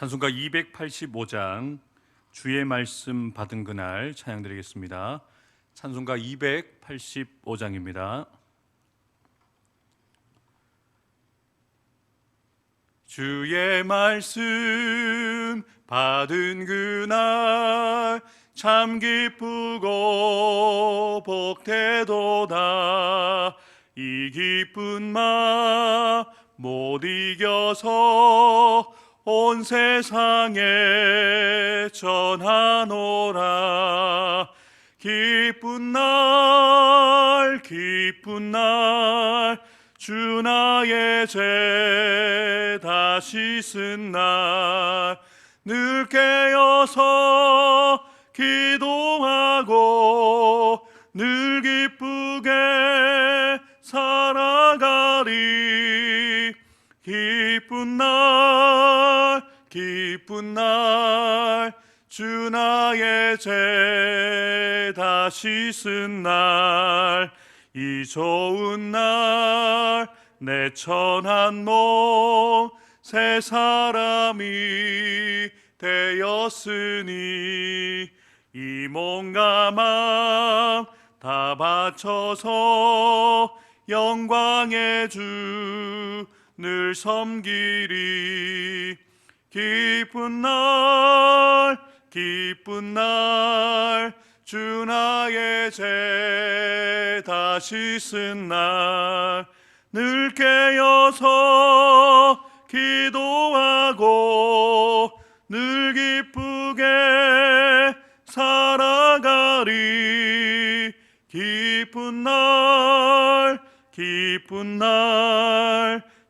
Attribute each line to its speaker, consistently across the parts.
Speaker 1: 찬송가 285장 주의 말씀 받은 그날 찬양 드리겠습니다. 찬송가 285장입니다. 주의 말씀 받은 그날 참 기쁘고 복되도다. 이 기쁜 마 못 이겨서 온 세상에 전하노라. 기쁜 날 주 나의 죄 다시 쓴 날 늘 깨어서 기도하고 늘 기쁘게 살아가리. 기쁜 날 주 나의 죄 다시 쓴 날 이 좋은 날 내 천한 몸 새 사람이 되었으니 이 몸과 맘 다 바쳐서 영광의 주 늘 섬기리. 기쁜 날 주 나의 죄 다시 쓴 날 늘 깨어서 기도하고 늘 기쁘게 살아가리. 기쁜 날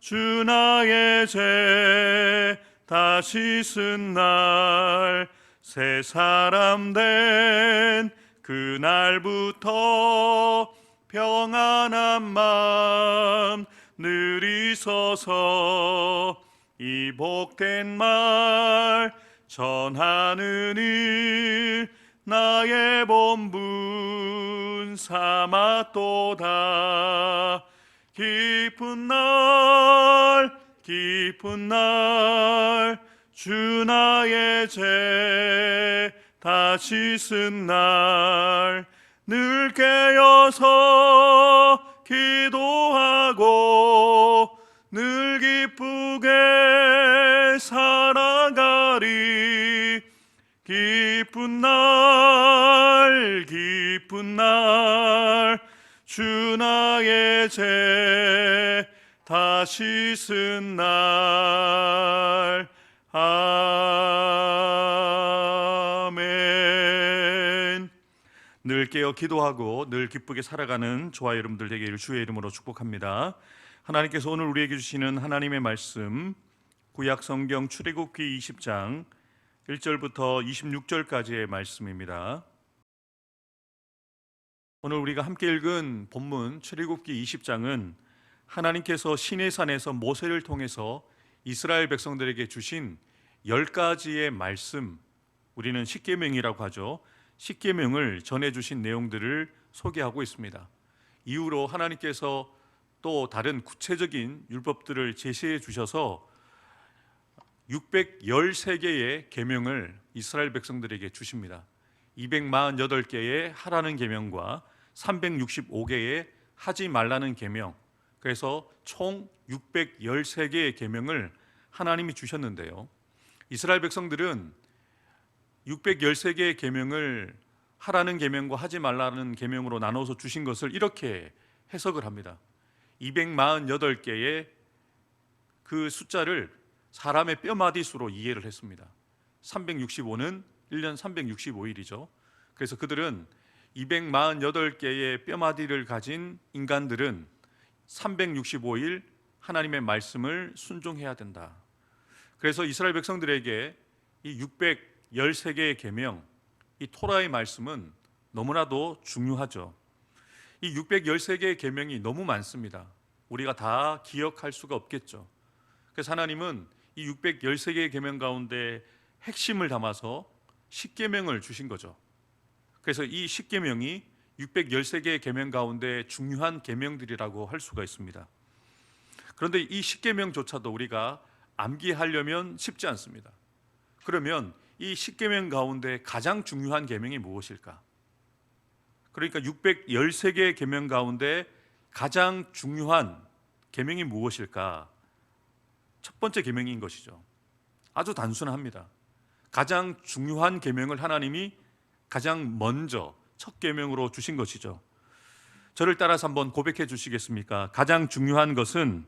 Speaker 1: 주 나의 죄 다시 쓴 날 새 사람 된 그날부터 평안한 맘 늘 있어서 이 복된 말 전하는 일 나의 본분 삼았도다. 기쁜 날 주 나의 죄 다시 쓴 날 늘 깨어서 기도하고 늘 기쁘게 살아가리. 기쁜 날 주 나의 죄 다시 쓴 날. 아멘. 늘 깨어 기도하고 늘 기쁘게 살아가는 저와 여러분들 되기를 주의 이름으로 축복합니다. 하나님께서 오늘 우리에게 주시는 하나님의 말씀, 구약 성경 출애굽기 20장 1절부터 26절까지의 말씀입니다. 오늘 우리가 함께 읽은 본문 출애굽기 20장은 하나님께서 시내산에서 모세를 통해서 이스라엘 백성들에게 주신 10가지의 말씀, 우리는 십계명이라고 하죠. 십계명을 전해주신 내용들을 소개하고 있습니다. 이후로 하나님께서 또 다른 구체적인 율법들을 제시해 주셔서 613개의 계명을 이스라엘 백성들에게 주십니다. 248개의 하라는 계명과 365개의 하지 말라는 계명, 그래서 총 613개의 계명을 하나님이 주셨는데요, 이스라엘 백성들은 613개의 계명을 하라는 계명과 하지 말라는 계명으로 나눠서 주신 것을 이렇게 해석을 합니다. 248개의 그 숫자를 사람의 뼈마디 수로 이해를 했습니다. 365는 1년 365일이죠. 그래서 그들은 248개의 뼈마디를 가진 인간들은 365일 하나님의 말씀을 순종해야 된다. 그래서 이스라엘 백성들에게 이 613개의 계명, 이 토라의 말씀은 너무나도 중요하죠. 이 613개의 계명이 너무 많습니다. 우리가 다 기억할 수가 없겠죠. 그래서 하나님은 이 613개의 계명 가운데 핵심을 담아서 십계명을 주신 거죠. 그래서 이 십계명이 613개의 계명 가운데 중요한 계명들이라고 할 수가 있습니다. 그런데 이 십계명조차도 우리가 암기하려면 쉽지 않습니다. 그러면 이 10계명 가운데 가장 중요한 계명이 무엇일까? 그러니까 613개의 계명 가운데 가장 중요한 계명이 무엇일까? 첫 번째 계명인 것이죠. 아주 단순합니다. 가장 중요한 계명을 하나님이 가장 먼저 첫 계명으로 주신 것이죠. 저를 따라서 한번 고백해 주시겠습니까? 가장 중요한 것을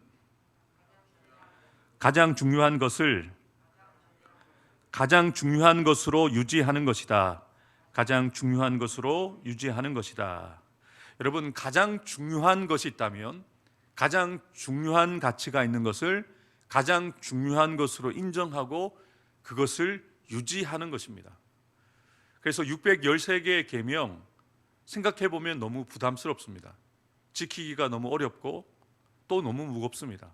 Speaker 1: 가장 중요한 것으로 유지하는 것이다. 가장 중요한 것으로 유지하는 것이다. 여러분, 가장 중요한 것이 있다면 가장 중요한 가치가 있는 것을 가장 중요한 것으로 인정하고 그것을 유지하는 것입니다. 그래서 613개의 계명 생각해 보면 너무 부담스럽습니다. 지키기가 너무 어렵고 또 너무 무겁습니다.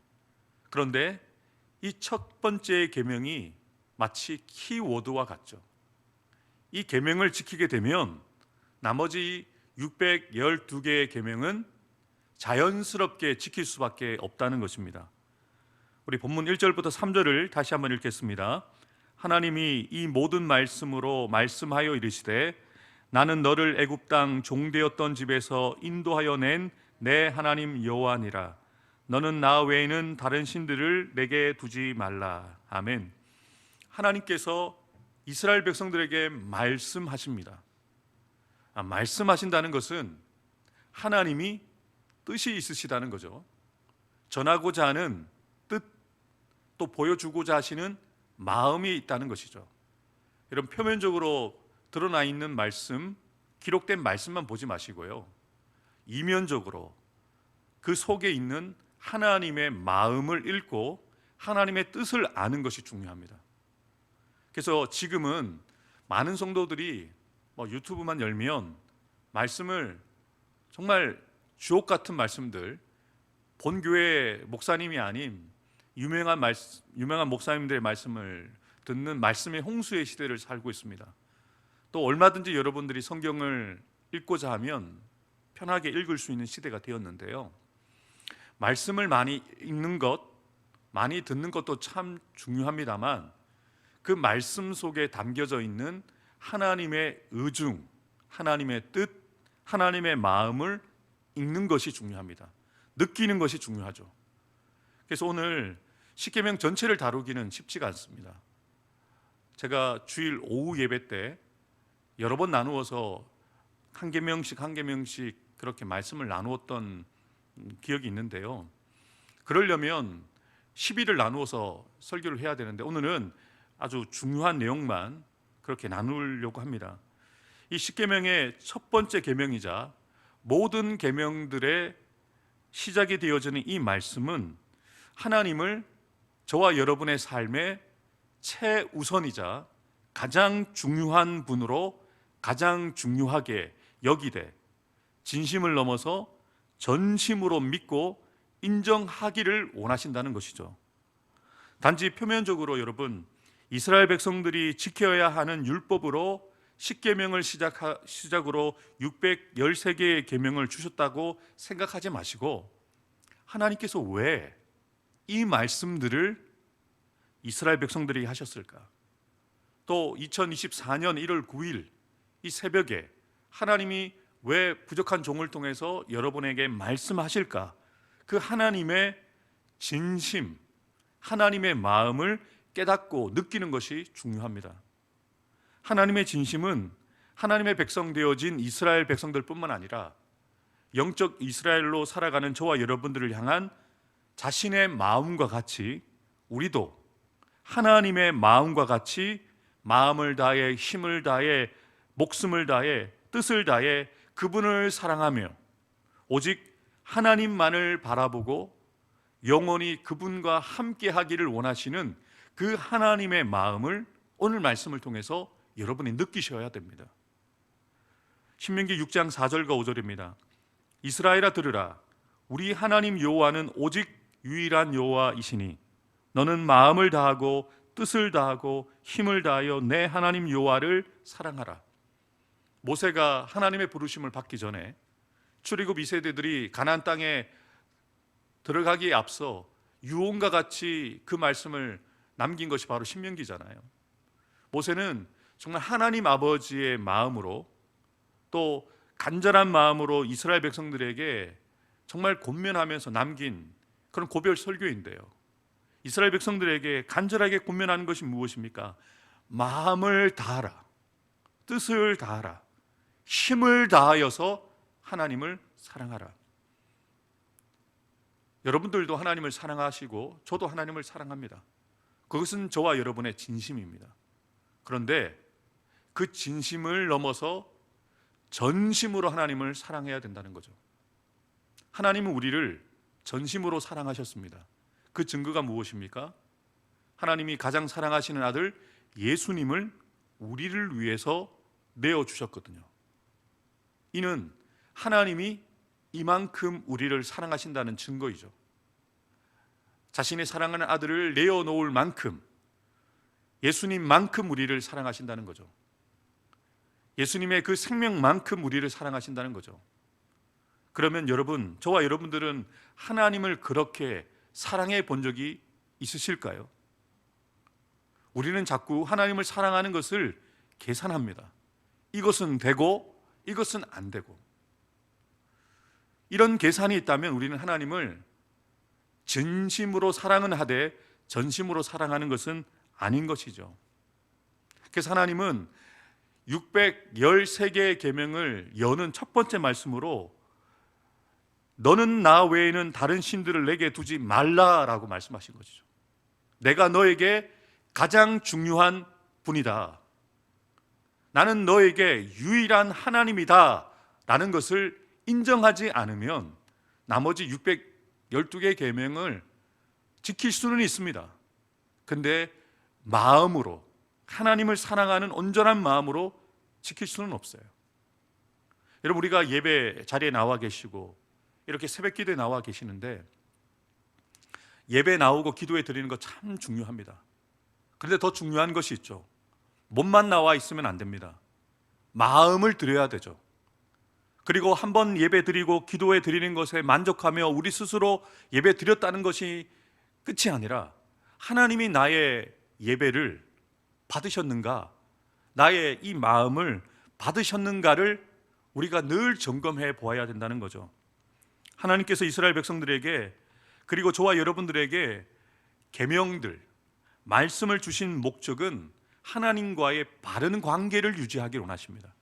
Speaker 1: 그런데 이 첫 번째 계명이 마치 키워드와 같죠. 이 계명을 지키게 되면 나머지 612개의 계명은 자연스럽게 지킬 수밖에 없다는 것입니다. 우리 본문 1절부터 3절을 다시 한번 읽겠습니다. 하나님이 이 모든 말씀으로 말씀하여 이르시되 나는 너를 애굽 땅 종되었던 집에서 인도하여 낸 내 하나님 여호와니라. 너는 나 외에는 다른 신들을 내게 두지 말라. 아멘. 하나님께서 이스라엘 백성들에게 말씀하십니다. 말씀하신다는 것은 하나님이 뜻이 있으시다는 거죠. 전하고자 하는 뜻, 또 보여주고자 하시는 마음이 있다는 것이죠. 이런 표면적으로 드러나 있는 말씀, 기록된 말씀만 보지 마시고요, 이면적으로 그 속에 있는 하나님의 마음을 읽고 하나님의 뜻을 아는 것이 중요합니다. 그래서 지금은 많은 성도들이 유튜브만 열면 말씀을 정말 주옥 같은 말씀들, 본교회 목사님이 아닌 유명한 목사님들의 말씀을 듣는 말씀의 홍수의 시대를 살고 있습니다. 또 얼마든지 여러분들이 성경을 읽고자 하면 편하게 읽을 수 있는 시대가 되었는데요, 말씀을 많이 읽는 것, 많이 듣는 것도 참 중요합니다만 그 말씀 속에 담겨져 있는 하나님의 의중, 하나님의 뜻, 하나님의 마음을 읽는 것이 중요합니다. 느끼는 것이 중요하죠. 그래서 오늘 십계명 전체를 다루기는 쉽지가 않습니다. 제가 주일 오후 예배 때 여러 번 나누어서 한 계명씩 그렇게 말씀을 나누었던 기억이 있는데요, 그러려면 10일을 나누어서 설교를 해야 되는데 오늘은 아주 중요한 내용만 그렇게 나누려고 합니다. 이 십계명의 첫 번째 계명이자 모든 계명들의 시작이 되어지는 이 말씀은 하나님을 저와 여러분의 삶의 최우선이자 가장 중요한 분으로 가장 중요하게 여기되 진심을 넘어서 전심으로 믿고 인정하기를 원하신다는 것이죠. 단지 표면적으로 여러분, 이스라엘 백성들이 지켜야 하는 율법으로 십계명을 시작으로 613개의 계명을 주셨다고 생각하지 마시고 하나님께서 왜 이 말씀들을 이스라엘 백성들이 하셨을까? 또 2024년 1월 9일 이 새벽에 하나님이 왜 부족한 종을 통해서 여러분에게 말씀하실까? 그 하나님의 진심, 하나님의 마음을 깨닫고 느끼는 것이 중요합니다. 하나님의 진심은 하나님의 백성 되어진 이스라엘 백성들뿐만 아니라 영적 이스라엘로 살아가는 저와 여러분들을 향한 자신의 마음과 같이 우리도 하나님의 마음과 같이 마음을 다해 힘을 다해 목숨을 다해 뜻을 다해 그분을 사랑하며 오직 하나님만을 바라보고 영원히 그분과 함께 하기를 원하시는 그 하나님의 마음을 오늘 말씀을 통해서 여러분이 느끼셔야 됩니다. 신명기 6장 4절과 5절입니다. 이스라엘아 들으라. 우리 하나님 여호와는 오직 유일한 여호와이시니 너는 마음을 다하고 뜻을 다하고 힘을 다하여 내 하나님 여호와를 사랑하라. 모세가 하나님의 부르심을 받기 전에 출애굽 2세대들이 가나안 땅에 들어가기에 앞서 유언과 같이 그 말씀을 남긴 것이 바로 신명기잖아요. 모세는 정말 하나님 아버지의 마음으로 또 간절한 마음으로 이스라엘 백성들에게 정말 권면하면서 남긴 그런 고별 설교인데요, 이스라엘 백성들에게 간절하게 권면하는 것이 무엇입니까? 마음을 다하라, 뜻을 다하라, 힘을 다하여서 하나님을 사랑하라. 여러분들도 하나님을 사랑하시고 저도 하나님을 사랑합니다. 그것은 저와 여러분의 진심입니다. 그런데 그 진심을 넘어서 전심으로 하나님을 사랑해야 된다는 거죠. 하나님은 우리를 전심으로 사랑하셨습니다. 그 증거가 무엇입니까? 하나님이 가장 사랑하시는 아들 예수님을 우리를 위해서 내어주셨거든요. 이는 하나님이 이만큼 우리를 사랑하신다는 증거이죠. 자신의 사랑하는 아들을 내어놓을 만큼, 예수님만큼 우리를 사랑하신다는 거죠. 예수님의 그 생명만큼 우리를 사랑하신다는 거죠. 그러면 여러분, 저와 여러분들은 하나님을 그렇게 사랑해 본 적이 있으실까요? 우리는 자꾸 하나님을 사랑하는 것을 계산합니다. 이것은 되고 이것은 안 되고. 이런 계산이 있다면 우리는 하나님을 진심으로 사랑은 하되 전심으로 사랑하는 것은 아닌 것이죠. 그래서 하나님은 613개의 계명을 여는 첫 번째 말씀으로 너는 나 외에는 다른 신들을 내게 두지 말라라고 말씀하신 것이죠. 내가 너에게 가장 중요한 분이다, 나는 너에게 유일한 하나님이다 라는 것을 인정하지 않으면 나머지 612개의 계명을 지킬 수는 있습니다. 근데 마음으로, 하나님을 사랑하는 온전한 마음으로 지킬 수는 없어요. 여러분, 우리가 예배 자리에 나와 계시고 이렇게 새벽 기도에 나와 계시는데 예배 나오고 기도에 드리는 거 참 중요합니다. 그런데 더 중요한 것이 있죠. 몸만 나와 있으면 안 됩니다. 마음을 드려야 되죠. 그리고 한번 예배 드리고 기도해 드리는 것에 만족하며 우리 스스로 예배 드렸다는 것이 끝이 아니라 하나님이 나의 예배를 받으셨는가, 나의 이 마음을 받으셨는가를 우리가 늘 점검해 보아야 된다는 거죠. 하나님께서 이스라엘 백성들에게, 그리고 저와 여러분들에게 계명들, 말씀을 주신 목적은 하나님과의 바른 관계를 유지하기를 원하십니다.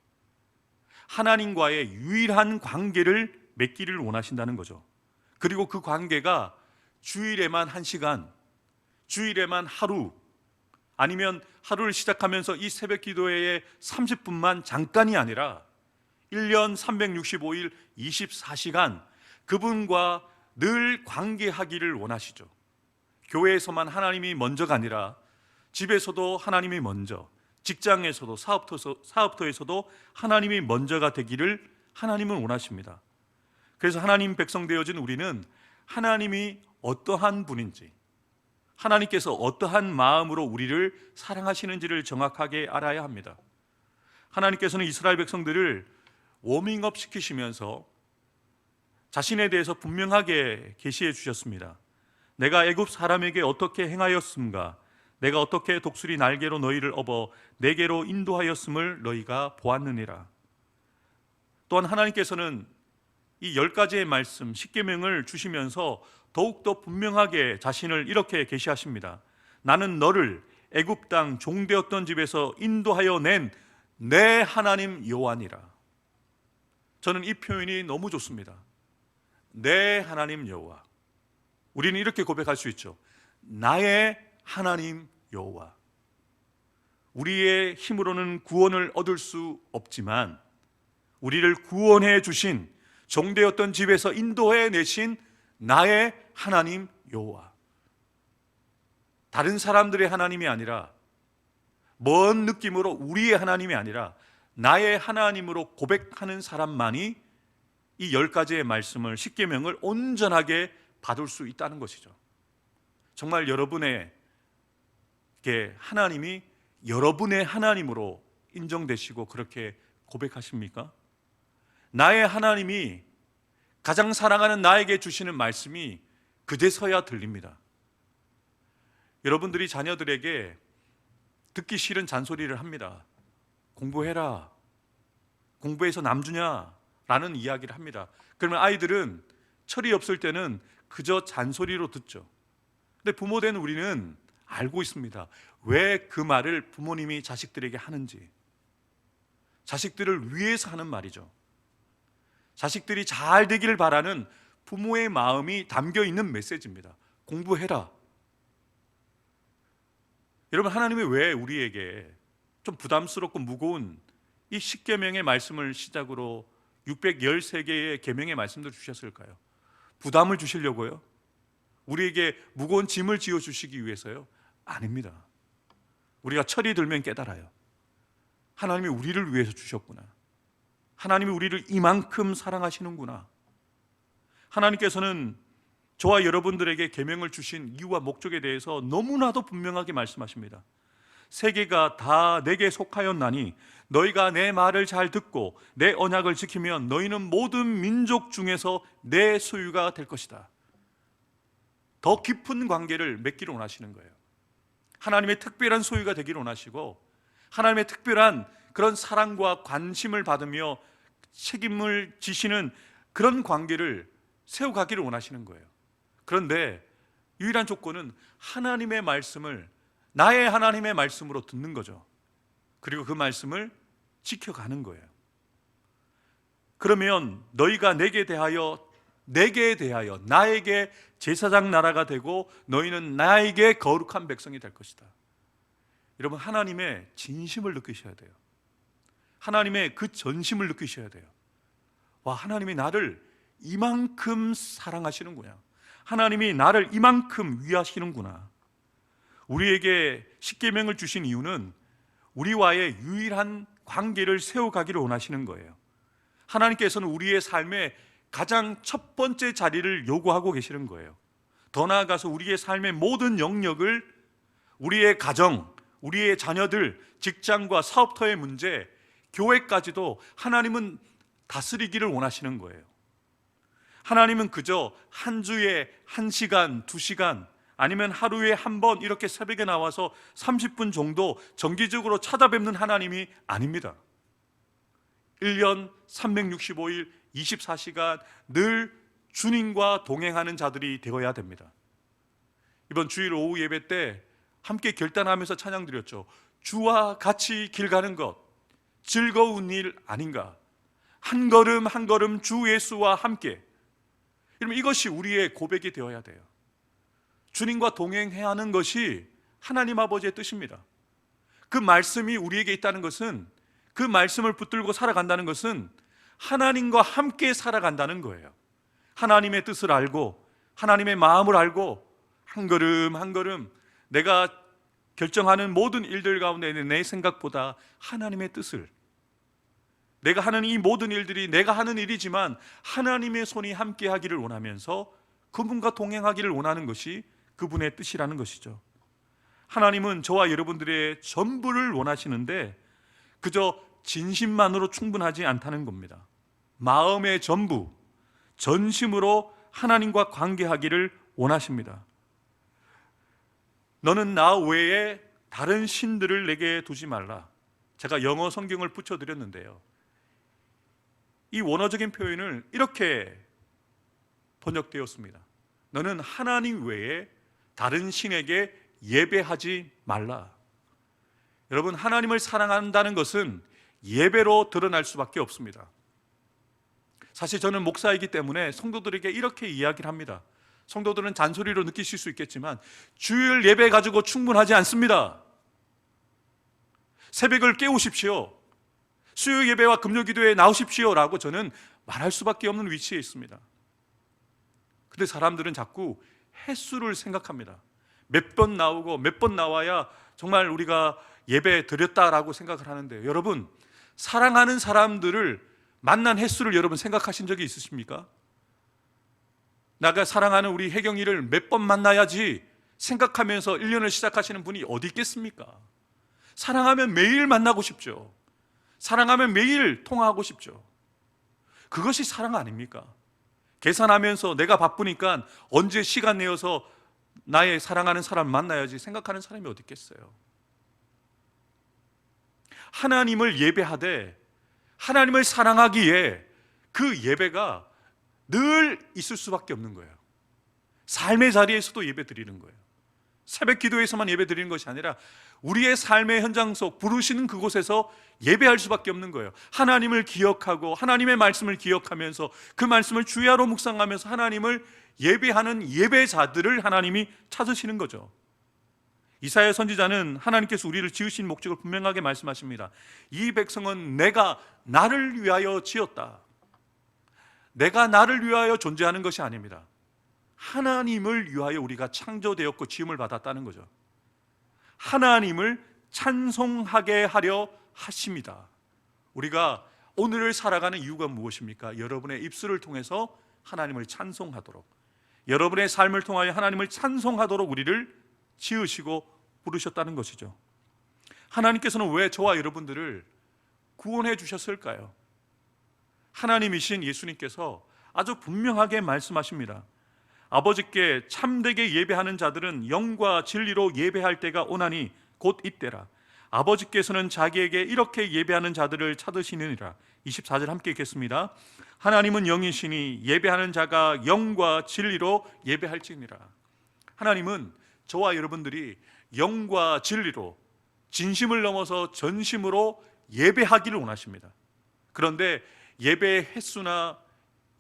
Speaker 1: 하나님과의 유일한 관계를 맺기를 원하신다는 거죠. 그리고 그 관계가 주일에만 1시간, 주일에만 하루, 아니면 하루를 시작하면서 이 새벽 기도회에 30분만 잠깐이 아니라 1년 365일 24시간 그분과 늘 관계하기를 원하시죠. 교회에서만 하나님이 먼저가 아니라 집에서도 하나님이 먼저, 직장에서도 사업터에서도 하나님이 먼저가 되기를 하나님은 원하십니다. 그래서 하나님 백성 되어진 우리는 하나님이 어떠한 분인지, 하나님께서 어떠한 마음으로 우리를 사랑하시는지를 정확하게 알아야 합니다. 하나님께서는 이스라엘 백성들을 워밍업 시키시면서 자신에 대해서 분명하게 계시해 주셨습니다. 내가 애굽 사람에게 어떻게 행하였음가, 내가 어떻게 독수리 날개로 너희를 업어 내게로 인도하였음을 너희가 보았느니라. 또한 하나님께서는 이 10가지의 말씀, 10계명을 주시면서 더욱더 분명하게 자신을 이렇게 계시하십니다. 나는 너를 애굽 땅 종되었던 집에서 인도하여 낸 내 하나님 여호와니라. 저는 이 표현이 너무 좋습니다. 내 하나님 여호와. 우리는 이렇게 고백할 수 있죠. 나의 하나님 여호와. 우리의 힘으로는 구원을 얻을 수 없지만 우리를 구원해 주신, 종되었던 집에서 인도해 내신 나의 하나님 여호와. 다른 사람들의 하나님이 아니라, 먼 느낌으로 우리의 하나님이 아니라 나의 하나님으로 고백하는 사람만이 이 10가지의 말씀을, 10계명을 온전하게 받을 수 있다는 것이죠. 정말 여러분에게 하나님이 여러분의 하나님으로 인정되시고 그렇게 고백하십니까? 나의 하나님이 가장 사랑하는 나에게 주시는 말씀이 그제서야 들립니다. 여러분들이 자녀들에게 듣기 싫은 잔소리를 합니다. 공부해라, 공부해서 남주냐 라는 이야기를 합니다. 그러면 아이들은 철이 없을 때는 그저 잔소리로 듣죠. 근데 부모 된 우리는 알고 있습니다. 왜 그 말을 부모님이 자식들에게 하는지. 자식들을 위해서 하는 말이죠. 자식들이 잘 되기를 바라는 부모의 마음이 담겨 있는 메시지입니다. 공부해라. 여러분, 하나님이 왜 우리에게 좀 부담스럽고 무거운 이 10계명의 말씀을 시작으로 613개의 계명의 말씀들을 주셨을까요? 부담을 주시려고요? 우리에게 무거운 짐을 지어주시기 위해서요? 아닙니다. 우리가 철이 들면 깨달아요. 하나님이 우리를 위해서 주셨구나. 하나님이 우리를 이만큼 사랑하시는구나. 하나님께서는 저와 여러분들에게 계명을 주신 이유와 목적에 대해서 너무나도 분명하게 말씀하십니다. 세계가 다 내게 속하였나니 너희가 내 말을 잘 듣고 내 언약을 지키면 너희는 모든 민족 중에서 내 소유가 될 것이다. 더 깊은 관계를 맺기를 원하시는 거예요. 하나님의 특별한 소유가 되기를 원하시고, 하나님의 특별한 그런 사랑과 관심을 받으며 책임을 지시는 그런 관계를 세워가기를 원하시는 거예요. 그런데 유일한 조건은 하나님의 말씀을 나의 하나님의 말씀으로 듣는 거죠. 그리고 그 말씀을 지켜가는 거예요. 그러면 너희가 내게 대하여 나에게 제사장 나라가 되고 너희는 나에게 거룩한 백성이 될 것이다. 여러분, 하나님의 진심을 느끼셔야 돼요. 하나님의 그 전심을 느끼셔야 돼요. 와, 하나님이 나를 이만큼 사랑하시는구나. 하나님이 나를 이만큼 위하시는구나. 우리에게 십계명을 주신 이유는 우리와의 유일한 관계를 세워가기를 원하시는 거예요. 하나님께서는 우리의 삶에 가장 첫 번째 자리를 요구하고 계시는 거예요. 더 나아가서 우리의 삶의 모든 영역을, 우리의 가정, 우리의 자녀들, 직장과 사업터의 문제, 교회까지도 하나님은 다스리기를 원하시는 거예요. 하나님은 그저 한 주에 1시간, 2시간, 아니면 하루에 한 번 이렇게 새벽에 나와서 30분 정도 정기적으로 찾아뵙는 하나님이 아닙니다. 1년 365일 24시간 늘 주님과 동행하는 자들이 되어야 됩니다. 이번 주일 오후 예배 때 함께 결단하면서 찬양드렸죠. 주와 같이 길 가는 것 즐거운 일 아닌가. 한 걸음 한 걸음 주 예수와 함께. 여러분, 이것이 우리의 고백이 되어야 돼요. 주님과 동행해야 하는 것이 하나님 아버지의 뜻입니다. 그 말씀이 우리에게 있다는 것은, 그 말씀을 붙들고 살아간다는 것은 하나님과 함께 살아간다는 거예요. 하나님의 뜻을 알고 하나님의 마음을 알고 한 걸음 한 걸음 내가 결정하는 모든 일들 가운데 내 생각보다 하나님의 뜻을, 내가 하는 이 모든 일들이 내가 하는 일이지만 하나님의 손이 함께 하기를 원하면서 그분과 동행하기를 원하는 것이 그분의 뜻이라는 것이죠. 하나님은 저와 여러분들의 전부를 원하시는데 그저 진심만으로 충분하지 않다는 겁니다. 마음의 전부, 전심으로 하나님과 관계하기를 원하십니다. 너는 나 외에 다른 신들을 내게 두지 말라. 제가 영어 성경을 붙여드렸는데요, 이 원어적인 표현을 이렇게 번역되었습니다. 너는 하나님 외에 다른 신에게 예배하지 말라. 여러분, 하나님을 사랑한다는 것은 예배로 드러날 수밖에 없습니다. 사실 저는 목사이기 때문에 성도들에게 이렇게 이야기를 합니다. 성도들은 잔소리로 느끼실 수 있겠지만 주일 예배 가지고 충분하지 않습니다. 새벽을 깨우십시오. 수요 예배와 금요 기도에 나오십시오 라고 저는 말할 수밖에 없는 위치에 있습니다. 근데 사람들은 자꾸 횟수를 생각합니다. 몇 번 나오고 몇 번 나와야 정말 우리가 예배 드렸다라고 생각을 하는데, 여러분, 사랑하는 사람들을 만난 횟수를 여러분 생각하신 적이 있으십니까? 내가 사랑하는 우리 혜경이를 몇 번 만나야지 생각하면서 1년을 시작하시는 분이 어디 있겠습니까? 사랑하면 매일 만나고 싶죠. 사랑하면 매일 통화하고 싶죠. 그것이 사랑 아닙니까? 계산하면서 내가 바쁘니까 언제 시간 내어서 나의 사랑하는 사람 만나야지 생각하는 사람이 어디 있겠어요? 하나님을 예배하되 하나님을 사랑하기에 그 예배가 늘 있을 수밖에 없는 거예요. 삶의 자리에서도 예배 드리는 거예요. 새벽 기도에서만 예배 드리는 것이 아니라 우리의 삶의 현장 속 부르시는 그곳에서 예배할 수밖에 없는 거예요. 하나님을 기억하고 하나님의 말씀을 기억하면서 그 말씀을 주야로 묵상하면서 하나님을 예배하는 예배자들을 하나님이 찾으시는 거죠. 이사야 선지자는 하나님께서 우리를 지으신 목적을 분명하게 말씀하십니다. 이 백성은 내가 나를 위하여 지었다. 내가 나를 위하여 존재하는 것이 아닙니다. 하나님을 위하여 우리가 창조되었고 지음을 받았다는 거죠. 하나님을 찬송하게 하려 하십니다. 우리가 오늘을 살아가는 이유가 무엇입니까? 여러분의 입술을 통해서 하나님을 찬송하도록, 여러분의 삶을 통하여 하나님을 찬송하도록 우리를 지으시고 부르셨다는 것이죠. 하나님께서는 왜 저와 여러분들을 구원해 주셨을까요? 하나님이신 예수님께서 아주 분명하게 말씀하십니다. 아버지께 참되게 예배하는 자들은 영과 진리로 예배할 때가 오나니 곧 이때라. 아버지께서는 자기에게 이렇게 예배하는 자들을 찾으시느니라. 24절 함께 읽겠습니다. 하나님은 영이시니 예배하는 자가 영과 진리로 예배할지니라. 하나님은 저와 여러분들이 영과 진리로, 진심을 넘어서 전심으로 예배하기를 원하십니다. 그런데 예배의 횟수나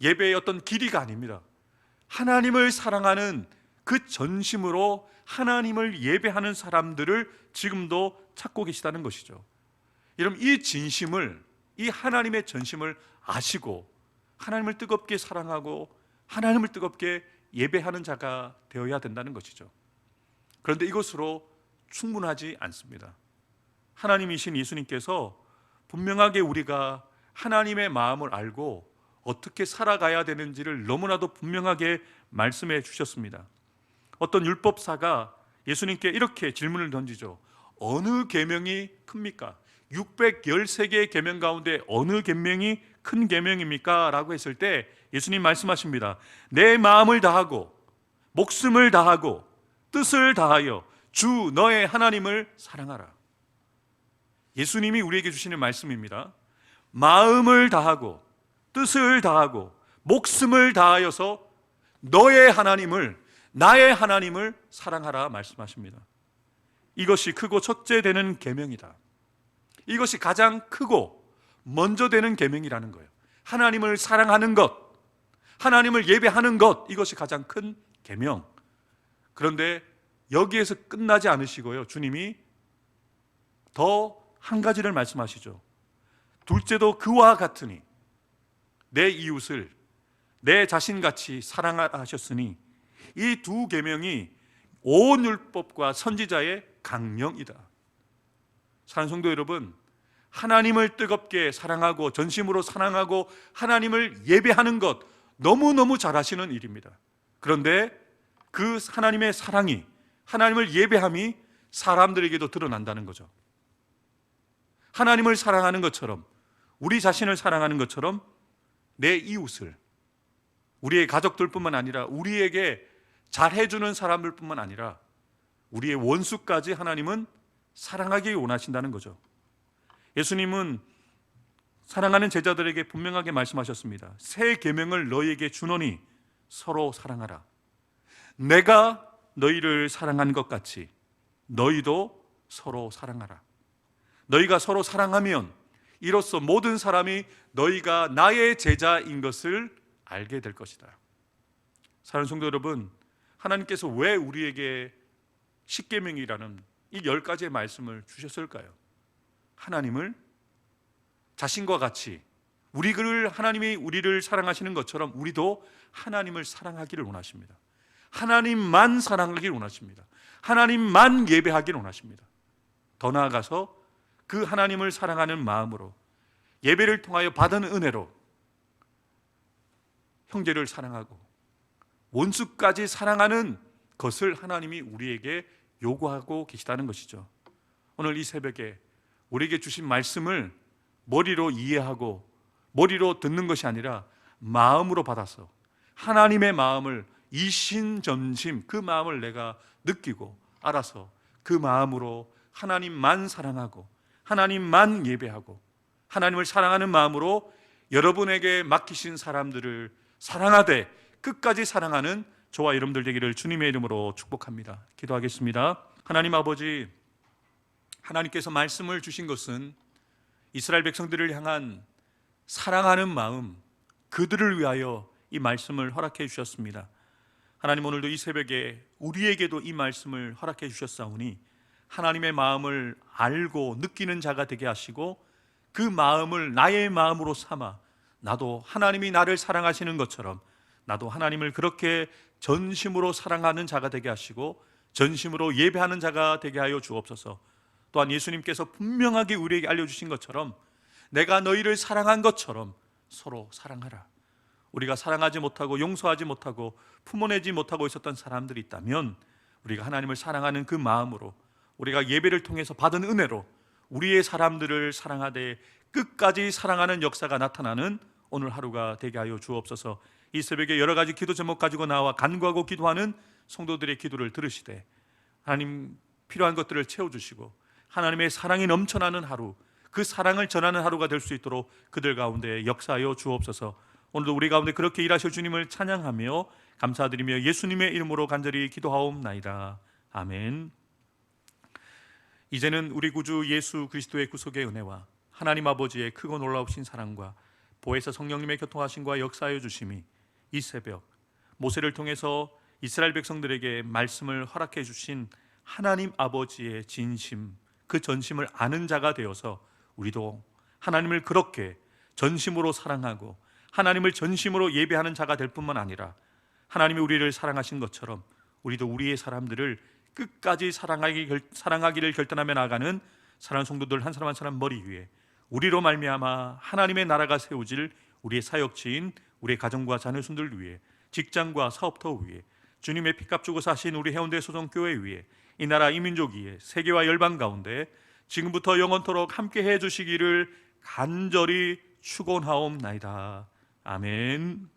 Speaker 1: 예배의 어떤 길이가 아닙니다. 하나님을 사랑하는 그 전심으로 하나님을 예배하는 사람들을 지금도 찾고 계시다는 것이죠. 여러분, 이 진심을, 이 하나님의 전심을 아시고 하나님을 뜨겁게 사랑하고 하나님을 뜨겁게 예배하는 자가 되어야 된다는 것이죠. 그런데 이것으로 충분하지 않습니다. 하나님이신 예수님께서 분명하게 우리가 하나님의 마음을 알고 어떻게 살아가야 되는지를 너무나도 분명하게 말씀해 주셨습니다. 어떤 율법사가 예수님께 이렇게 질문을 던지죠. 어느 계명이 큽니까? 613개의 계명 가운데 어느 계명이 큰 계명입니까? 라고 했을 때 예수님 말씀하십니다. 내 마음을 다하고 목숨을 다하고 뜻을 다하여 주 너의 하나님을 사랑하라. 예수님이 우리에게 주시는 말씀입니다. 마음을 다하고 뜻을 다하고 목숨을 다하여서 너의 하나님을, 나의 하나님을 사랑하라 말씀하십니다. 이것이 크고 첫째 되는 계명이다. 이것이 가장 크고 먼저 되는 계명이라는 거예요. 하나님을 사랑하는 것, 하나님을 예배하는 것, 이것이 가장 큰 계명. 그런데 여기에서 끝나지 않으시고요, 주님이 더 한 가지를 말씀하시죠. 둘째도 그와 같으니 내 이웃을 내 자신같이 사랑하라 하셨으니 이 두 계명이 온 율법과 선지자의 강령이다. 사랑하는 성도 여러분, 하나님을 뜨겁게 사랑하고 전심으로 사랑하고 하나님을 예배하는 것 너무너무 잘하시는 일입니다. 그런데 그 하나님의 사랑이, 하나님을 예배함이 사람들에게도 드러난다는 거죠. 하나님을 사랑하는 것처럼, 우리 자신을 사랑하는 것처럼 내 이웃을, 우리의 가족들뿐만 아니라 우리에게 잘해주는 사람들뿐만 아니라 우리의 원수까지 하나님은 사랑하기 원하신다는 거죠. 예수님은 사랑하는 제자들에게 분명하게 말씀하셨습니다. 새 계명을 너희에게 주노니 서로 사랑하라. 내가 너희를 사랑한 것 같이 너희도 서로 사랑하라. 너희가 서로 사랑하면 이로써 모든 사람이 너희가 나의 제자인 것을 알게 될 것이다. 사랑하는 성도 여러분, 하나님께서 왜 우리에게 십계명이라는 이 10가지의 말씀을 주셨을까요? 하나님을 자신과 같이 하나님이 우리를 사랑하시는 것처럼 우리도 하나님을 사랑하기를 원하십니다. 하나님만 사랑하기를 원하십니다. 하나님만 예배하기를 원하십니다. 더 나아가서 그 하나님을 사랑하는 마음으로 예배를 통하여 받은 은혜로 형제를 사랑하고 원수까지 사랑하는 것을 하나님이 우리에게 요구하고 계시다는 것이죠. 오늘 이 새벽에 우리에게 주신 말씀을 머리로 이해하고 머리로 듣는 것이 아니라 마음으로 받아서 하나님의 마음을, 이신전심 그 마음을 내가 느끼고 알아서 그 마음으로 하나님만 사랑하고 하나님만 예배하고 하나님을 사랑하는 마음으로 여러분에게 맡기신 사람들을 사랑하되 끝까지 사랑하는 저와 여러분들 되기를 주님의 이름으로 축복합니다. 기도하겠습니다. 하나님 아버지, 하나님께서 말씀을 주신 것은 이스라엘 백성들을 향한 사랑하는 마음, 그들을 위하여 이 말씀을 허락해 주셨습니다. 하나님, 오늘도 이 새벽에 우리에게도 이 말씀을 허락해 주셨사오니 하나님의 마음을 알고 느끼는 자가 되게 하시고 그 마음을 나의 마음으로 삼아 나도 하나님이 나를 사랑하시는 것처럼 나도 하나님을 그렇게 전심으로 사랑하는 자가 되게 하시고 전심으로 예배하는 자가 되게 하여 주옵소서. 또한 예수님께서 분명하게 우리에게 알려주신 것처럼 내가 너희를 사랑한 것처럼 서로 사랑하라. 우리가 사랑하지 못하고 용서하지 못하고 품어내지 못하고 있었던 사람들이 있다면 우리가 하나님을 사랑하는 그 마음으로 우리가 예배를 통해서 받은 은혜로 우리의 사람들을 사랑하되 끝까지 사랑하는 역사가 나타나는 오늘 하루가 되게 하여 주옵소서. 이 새벽에 여러 가지 기도 제목 가지고 나와 간구하고 기도하는 성도들의 기도를 들으시되 하나님 필요한 것들을 채워주시고 하나님의 사랑이 넘쳐나는 하루, 그 사랑을 전하는 하루가 될 수 있도록 그들 가운데 역사하여 주옵소서. 오늘도 우리 가운데 그렇게 일하실 주님을 찬양하며 감사드리며 예수님의 이름으로 간절히 기도하옵나이다. 아멘. 이제는 우리 구주 예수 그리스도의 구속의 은혜와 하나님 아버지의 크고 놀라우신 사랑과 보혜사 성령님의 교통하심과 역사하여 주심이 이 새벽 모세를 통해서 이스라엘 백성들에게 말씀을 허락해 주신 하나님 아버지의 진심, 그 전심을 아는 자가 되어서 우리도 하나님을 그렇게 전심으로 사랑하고 하나님을 전심으로 예배하는 자가 될 뿐만 아니라 하나님이 우리를 사랑하신 것처럼 우리도 우리의 사람들을 끝까지 사랑하기를 결단하며 나아가는 사랑하는 성도들 한 사람 한 사람 머리 위에 우리로 말미암아 하나님의 나라가 세워질 우리의 사역지인 우리의 가정과 자녀손들 위에 직장과 사업터 위에 주님의 피값 주고 사신 우리 해운대 소정교회 위에 이 나라 이 민족 위에 세계와 열방 가운데 지금부터 영원토록 함께 해주시기를 간절히 축원하옵나이다. 아멘.